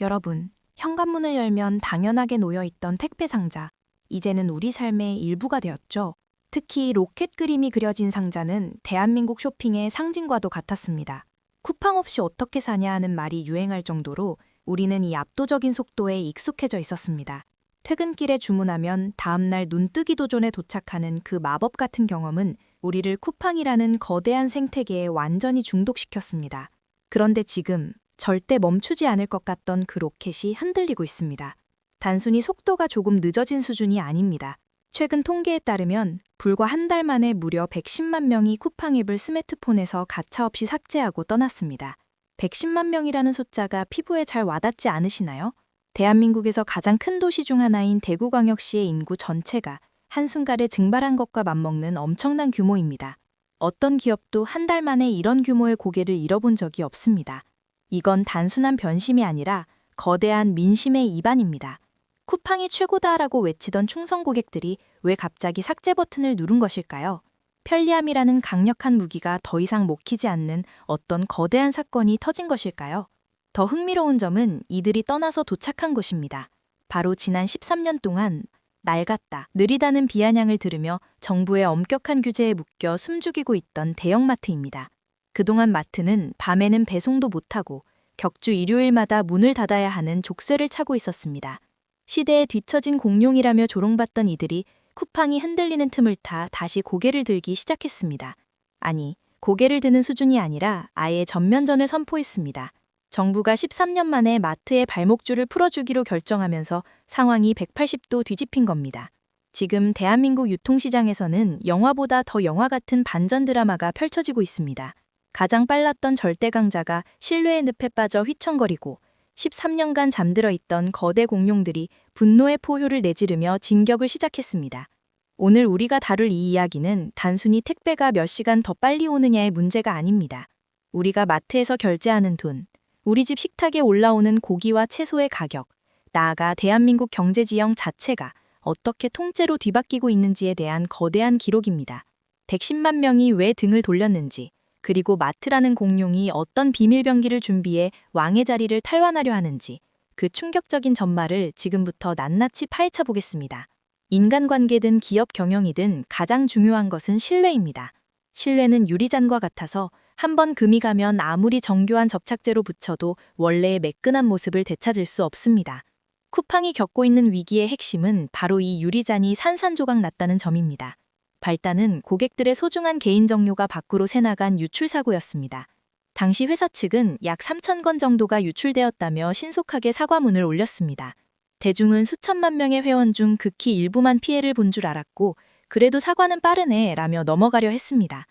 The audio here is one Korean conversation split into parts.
여러분, 현관문을 열면 당연하게 놓여있던 택배 상자. 이제는 우리 삶의 일부가 되었죠. 특히 로켓 그림이 그려진 상자는 대한민국 쇼핑의 상징과도 같았습니다. 쿠팡 없이 어떻게 사냐 하는 말이 유행할 정도로 우리는 이 압도적인 속도에 익숙해져 있었습니다. 퇴근길에 주문하면 다음날 눈뜨기도 전에 도착하는 그 마법 같은 경험은 우리를 쿠팡이라는 거대한 생태계에 완전히 중독시켰습니다. 그런데 지금 절대 멈추지 않을 것 같던 그 로켓이 흔들리고 있습니다. 단순히 속도가 조금 늦어진 수준이 아닙니다. 최근 통계에 따르면 불과 한 달 만에 무려 110만 명이 쿠팡 앱을 스마트폰에서 가차없이 삭제하고 떠났습니다. 110만 명이라는 숫자가 피부에 잘 와닿지 않으시나요? 대한민국에서 가장 큰 도시 중 하나인 대구광역시의 인구 전체가 한순간에 증발한 것과 맞먹는 엄청난 규모입니다. 어떤 기업도 한 달 만에 이런 규모의 고개를 잃어본 적이 없습니다. 이건 단순한 변심이 아니라 거대한 민심의 이반입니다. 쿠팡이 최고다라고 외치던 충성 고객들이 왜 갑자기 삭제 버튼을 누른 것일까요? 편리함이라는 강력한 무기가 더 이상 먹히지 않는 어떤 거대한 사건이 터진 것일까요? 더 흥미로운 점은 이들이 떠나서 도착한 곳입니다. 바로 지난 13년 동안 낡았다, 느리다는 비아냥을 들으며 정부의 엄격한 규제에 묶여 숨죽이고 있던 대형마트입니다. 그동안 마트는 밤에는 배송도 못하고 격주 일요일마다 문을 닫아야 하는 족쇄를 차고 있었습니다. 시대에 뒤처진 공룡이라며 조롱받던 이들이 쿠팡이 흔들리는 틈을 타 다시 고개를 들기 시작했습니다. 아니, 고개를 드는 수준이 아니라 아예 전면전을 선포했습니다. 정부가 13년 만에 마트의 발목줄을 풀어주기로 결정하면서 상황이 180도 뒤집힌 겁니다. 지금 대한민국 유통시장에서는 영화보다 더 영화 같은 반전 드라마가 펼쳐지고 있습니다. 가장 빨랐던 절대 강자가 신뢰의 늪에 빠져 휘청거리고 13년간 잠들어 있던 거대 공룡들이 분노의 포효를 내지르며 진격을 시작했습니다. 오늘 우리가 다룰 이 이야기는 단순히 택배가 몇 시간 더 빨리 오느냐의 문제가 아닙니다. 우리가 마트에서 결제하는 돈, 우리 집 식탁에 올라오는 고기와 채소의 가격, 나아가 대한민국 경제 지형 자체가 어떻게 통째로 뒤바뀌고 있는지에 대한 거대한 기록입니다. 110만 명이 왜 등을 돌렸는지, 그리고 마트라는 공룡이 어떤 비밀병기를 준비해 왕의 자리를 탈환하려 하는지, 그 충격적인 전말을 지금부터 낱낱이 파헤쳐 보겠습니다. 인간관계든 기업 경영이든 가장 중요한 것은 신뢰입니다. 신뢰는 유리잔과 같아서 한번 금이 가면 아무리 정교한 접착제로 붙여도 원래의 매끈한 모습을 되찾을 수 없습니다. 쿠팡이 겪고 있는 위기의 핵심은 바로 이 유리잔이 산산조각 났다는 점입니다. 발단은 고객들의 소중한 개인정보가 밖으로 새나간 유출사고였습니다. 당시 회사 측은 약 3,000건 정도가 유출되었다며 신속하게 사과문을 올렸습니다. 대중은 수천만 명의 회원 중 극히 일부만 피해를 본 줄 알았고 그래도 사과는 빠르네 라며 넘어가려 했습니다.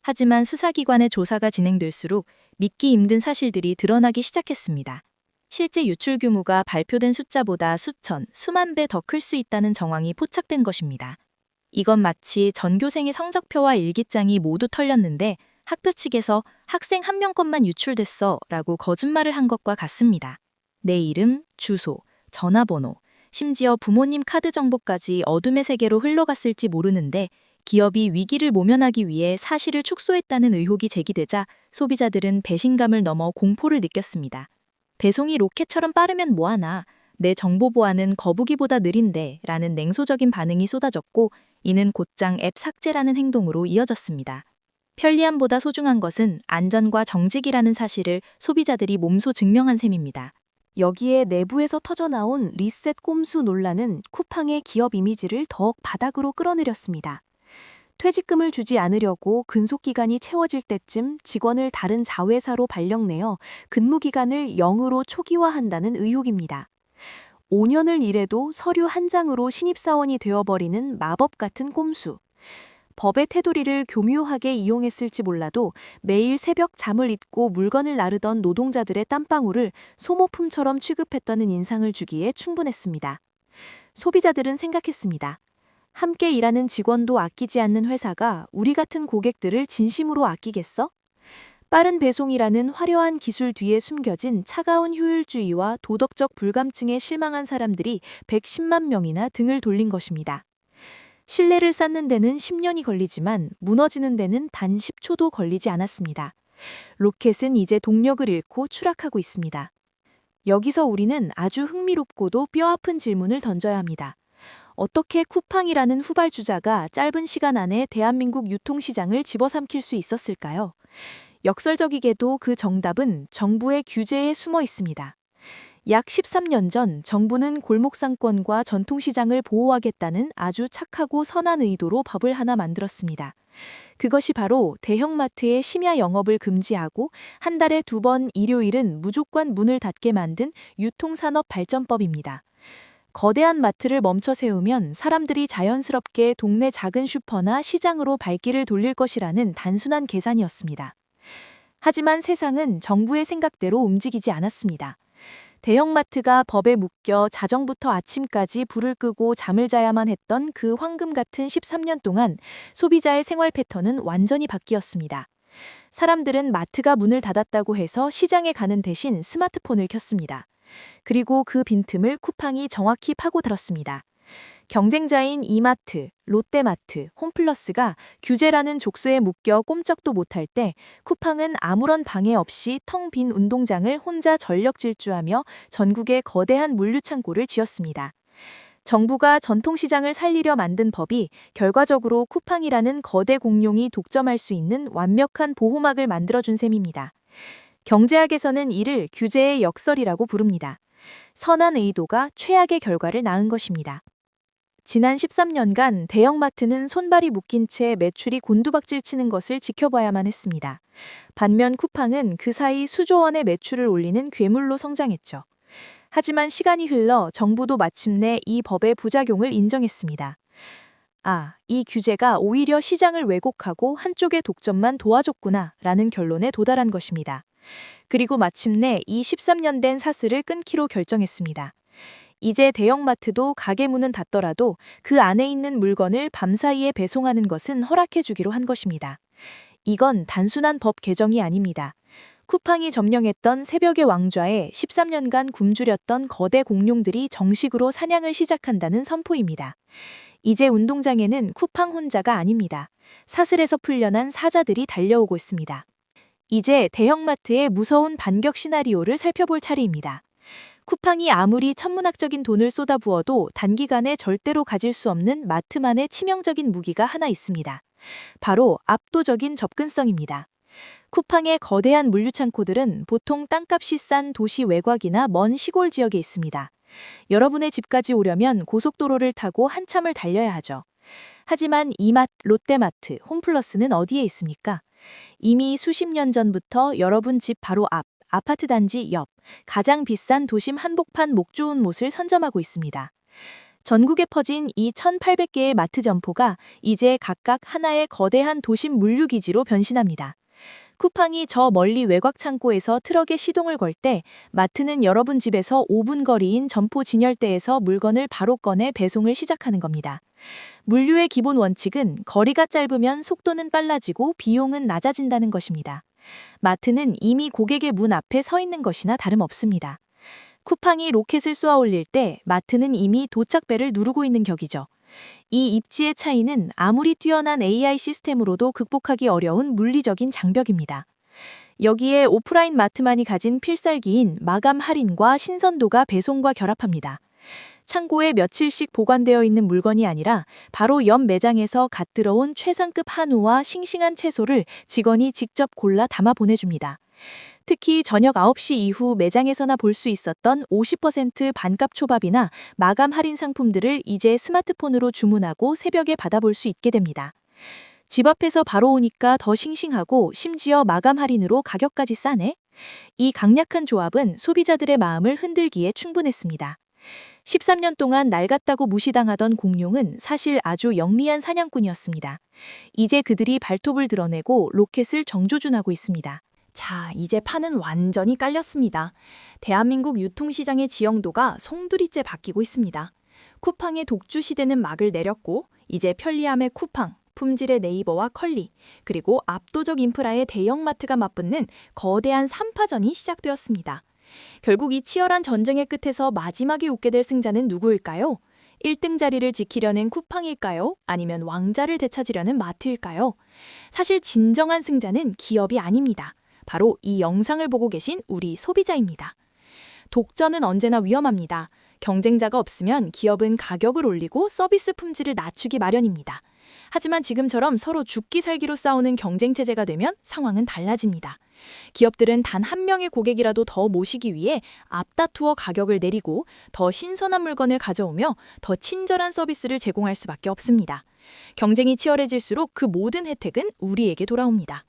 하지만 수사기관의 조사가 진행될수록 믿기 힘든 사실들이 드러나기 시작했습니다. 실제 유출 규모가 발표된 숫자보다 수천, 수만 배 더 클 수 있다는 정황이 포착된 것입니다. 이건 마치 전교생의 성적표와 일기장이 모두 털렸는데 학교 측에서 학생 한 명 것만 유출됐어 라고 거짓말을 한 것과 같습니다. 내 이름, 주소, 전화번호, 심지어 부모님 카드 정보까지 어둠의 세계로 흘러갔을지 모르는데 기업이 위기를 모면하기 위해 사실을 축소했다는 의혹이 제기되자 소비자들은 배신감을 넘어 공포를 느꼈습니다. 배송이 로켓처럼 빠르면 뭐하나, 내 정보 보안은 거북이보다 느린데 라는 냉소적인 반응이 쏟아졌고 이는 곧장 앱 삭제라는 행동으로 이어졌습니다. 편리함보다 소중한 것은 안전과 정직이라는 사실을 소비자들이 몸소 증명한 셈입니다. 여기에 내부에서 터져나온 리셋 꼼수 논란은 쿠팡의 기업 이미지를 더욱 바닥으로 끌어내렸습니다. 퇴직금을 주지 않으려고 근속기간이 채워질 때쯤 직원을 다른 자회사로 발령내어 근무기간을 0으로 초기화한다는 의혹입니다. 5년을 일해도 서류 한 장으로 신입사원이 되어버리는 마법 같은 꼼수. 법의 테두리를 교묘하게 이용했을지 몰라도 매일 새벽 잠을 잊고 물건을 나르던 노동자들의 땀방울을 소모품처럼 취급했다는 인상을 주기에 충분했습니다. 소비자들은 생각했습니다. 함께 일하는 직원도 아끼지 않는 회사가 우리 같은 고객들을 진심으로 아끼겠어? 빠른 배송이라는 화려한 기술 뒤에 숨겨진 차가운 효율주의와 도덕적 불감증에 실망한 사람들이 110만 명이나 등을 돌린 것입니다. 신뢰를 쌓는 데는 10년이 걸리지만 무너지는 데는 단 10초도 걸리지 않았습니다. 로켓은 이제 동력을 잃고 추락하고 있습니다. 여기서 우리는 아주 흥미롭고도 뼈아픈 질문을 던져야 합니다. 어떻게 쿠팡이라는 후발주자가 짧은 시간 안에 대한민국 유통시장을 집어삼킬 수 있었을까요? 역설적이게도 그 정답은 정부의 규제에 숨어 있습니다. 약 13년 전 정부는 골목상권과 전통시장을 보호하겠다는 아주 착하고 선한 의도로 법을 하나 만들었습니다. 그것이 바로 대형마트의 심야 영업을 금지하고 한 달에 2번 일요일은 무조건 문을 닫게 만든 유통산업발전법입니다. 거대한 마트를 멈춰 세우면 사람들이 자연스럽게 동네 작은 슈퍼나 시장으로 발길을 돌릴 것이라는 단순한 계산이었습니다. 하지만 세상은 정부의 생각대로 움직이지 않았습니다. 대형마트가 법에 묶여 자정부터 아침까지 불을 끄고 잠을 자야만 했던 그 황금 같은 13년 동안 소비자의 생활 패턴은 완전히 바뀌었습니다. 사람들은 마트가 문을 닫았다고 해서 시장에 가는 대신 스마트폰을 켰습니다. 그리고 그 빈틈을 쿠팡이 정확히 파고들었습니다. 경쟁자인 이마트, 롯데마트, 홈플러스가 규제라는 족쇄에 묶여 꼼짝도 못할 때 쿠팡은 아무런 방해 없이 텅 빈 운동장을 혼자 전력 질주하며 전국에 거대한 물류창고를 지었습니다. 정부가 전통시장을 살리려 만든 법이 결과적으로 쿠팡이라는 거대 공룡이 독점할 수 있는 완벽한 보호막을 만들어준 셈입니다. 경제학에서는 이를 규제의 역설이라고 부릅니다. 선한 의도가 최악의 결과를 낳은 것입니다. 지난 13년간 대형마트는 손발이 묶인 채 매출이 곤두박질 치는 것을 지켜봐야만 했습니다. 반면 쿠팡은 그 사이 수조 원의 매출을 올리는 괴물로 성장했죠. 하지만 시간이 흘러 정부도 마침내 이 법의 부작용을 인정했습니다. 이 규제가 오히려 시장을 왜곡하고 한쪽의 독점만 도와줬구나 라는 결론에 도달한 것입니다. 그리고 마침내 이 13년 된 사슬을 끊기로 결정했습니다. 이제 대형마트도 가게 문은 닫더라도 그 안에 있는 물건을 밤사이에 배송하는 것은 허락해 주기로 한 것입니다. 이건 단순한 법 개정이 아닙니다. 쿠팡이 점령했던 새벽의 왕좌에 13년간 굶주렸던 거대 공룡들이 정식으로 사냥을 시작한다는 선포입니다. 이제 운동장에는 쿠팡 혼자가 아닙니다. 사슬에서 풀려난 사자들이 달려오고 있습니다. 이제 대형마트의 무서운 반격 시나리오를 살펴볼 차례입니다. 쿠팡이 아무리 천문학적인 돈을 쏟아부어도 단기간에 절대로 가질 수 없는 마트만의 치명적인 무기가 하나 있습니다. 바로 압도적인 접근성입니다. 쿠팡의 거대한 물류창고들은 보통 땅값이 싼 도시 외곽이나 먼 시골 지역에 있습니다. 여러분의 집까지 오려면 고속도로를 타고 한참을 달려야 하죠. 하지만 이마트, 롯데마트, 홈플러스는 어디에 있습니까? 이미 수십 년 전부터 여러분 집 바로 앞, 아파트 단지 옆, 가장 비싼 도심 한복판 목 좋은 못을 선점하고 있습니다. 전국에 퍼진 이 1,800개의 마트 점포가 이제 각각 하나의 거대한 도심 물류기지로 변신합니다. 쿠팡이 저 멀리 외곽 창고에서 트럭에 시동을 걸 때 마트는 여러분 집에서 5분 거리인 점포 진열대에서 물건을 바로 꺼내 배송을 시작하는 겁니다. 물류의 기본 원칙은 거리가 짧으면 속도는 빨라지고 비용은 낮아진다는 것입니다. 마트는 이미 고객의 문 앞에 서 있는 것이나 다름없습니다. 쿠팡이 로켓을 쏘아 올릴 때 마트는 이미 도착벨을 누르고 있는 격이죠. 이 입지의 차이는 아무리 뛰어난 AI 시스템으로도 극복하기 어려운 물리적인 장벽입니다. 여기에 오프라인 마트만이 가진 필살기인 마감 할인과 신선도가 배송과 결합합니다. 창고에 며칠씩 보관되어 있는 물건이 아니라 바로 옆 매장에서 갓 들어온 최상급 한우와 싱싱한 채소를 직원이 직접 골라 담아 보내줍니다. 특히 저녁 9시 이후 매장에서나 볼 수 있었던 50% 반값 초밥이나 마감 할인 상품들을 이제 스마트폰으로 주문하고 새벽에 받아볼 수 있게 됩니다. 집 앞에서 바로 오니까 더 싱싱하고 심지어 마감 할인으로 가격까지 싸네? 이 강력한 조합은 소비자들의 마음을 흔들기에 충분했습니다. 13년 동안 낡았다고 무시당하던 공룡은 사실 아주 영리한 사냥꾼이었습니다. 이제 그들이 발톱을 드러내고 로켓을 정조준하고 있습니다. 자, 이제 판은 완전히 깔렸습니다. 대한민국 유통시장의 지형도가 송두리째 바뀌고 있습니다. 쿠팡의 독주 시대는 막을 내렸고 이제 편리함의 쿠팡, 품질의 네이버와 컬리, 그리고 압도적 인프라의 대형마트가 맞붙는 거대한 3파전이 시작되었습니다. 결국 이 치열한 전쟁의 끝에서 마지막에 웃게 될 승자는 누구일까요? 1등 자리를 지키려는 쿠팡일까요? 아니면 왕자를 되찾으려는 마트일까요? 사실 진정한 승자는 기업이 아닙니다. 바로 이 영상을 보고 계신 우리 소비자입니다. 독점은 언제나 위험합니다. 경쟁자가 없으면 기업은 가격을 올리고 서비스 품질을 낮추기 마련입니다. 하지만 지금처럼 서로 죽기 살기로 싸우는 경쟁 체제가 되면 상황은 달라집니다. 기업들은 단 한 명의 고객이라도 더 모시기 위해 앞다투어 가격을 내리고 더 신선한 물건을 가져오며 더 친절한 서비스를 제공할 수밖에 없습니다. 경쟁이 치열해질수록 그 모든 혜택은 우리에게 돌아옵니다.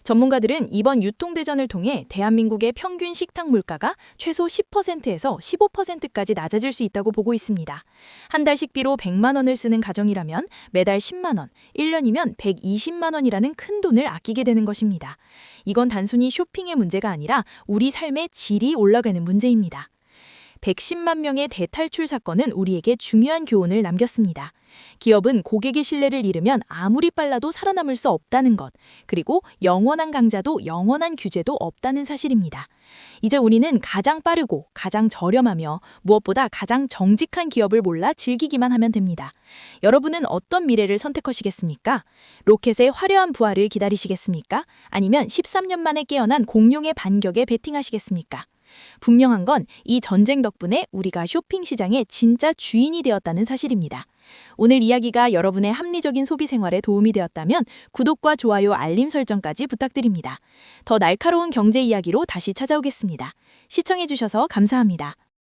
전문가들은 이번 유통대전을 통해 대한민국의 평균 식탁 물가가 최소 10%에서 15%까지 낮아질 수 있다고 보고 있습니다. 한 달 식비로 100만 원을 쓰는 가정이라면 매달 10만 원, 1년이면 120만 원이라는 큰 돈을 아끼게 되는 것입니다. 이건 단순히 쇼핑의 문제가 아니라 우리 삶의 질이 올라가는 문제입니다. 110만 명의 대탈출 사건은 우리에게 중요한 교훈을 남겼습니다. 기업은 고객의 신뢰를 잃으면 아무리 빨라도 살아남을 수 없다는 것, 그리고 영원한 강자도 영원한 규제도 없다는 사실입니다. 이제 우리는 가장 빠르고 가장 저렴하며 무엇보다 가장 정직한 기업을 몰라 즐기기만 하면 됩니다. 여러분은 어떤 미래를 선택하시겠습니까? 로켓의 화려한 부활을 기다리시겠습니까? 아니면 13년 만에 깨어난 공룡의 반격에 베팅하시겠습니까? 분명한 건 이 전쟁 덕분에 우리가 쇼핑 시장의 진짜 주인이 되었다는 사실입니다. 오늘 이야기가 여러분의 합리적인 소비 생활에 도움이 되었다면 구독과 좋아요, 알림 설정까지 부탁드립니다. 더 날카로운 경제 이야기로 다시 찾아오겠습니다. 시청해주셔서 감사합니다.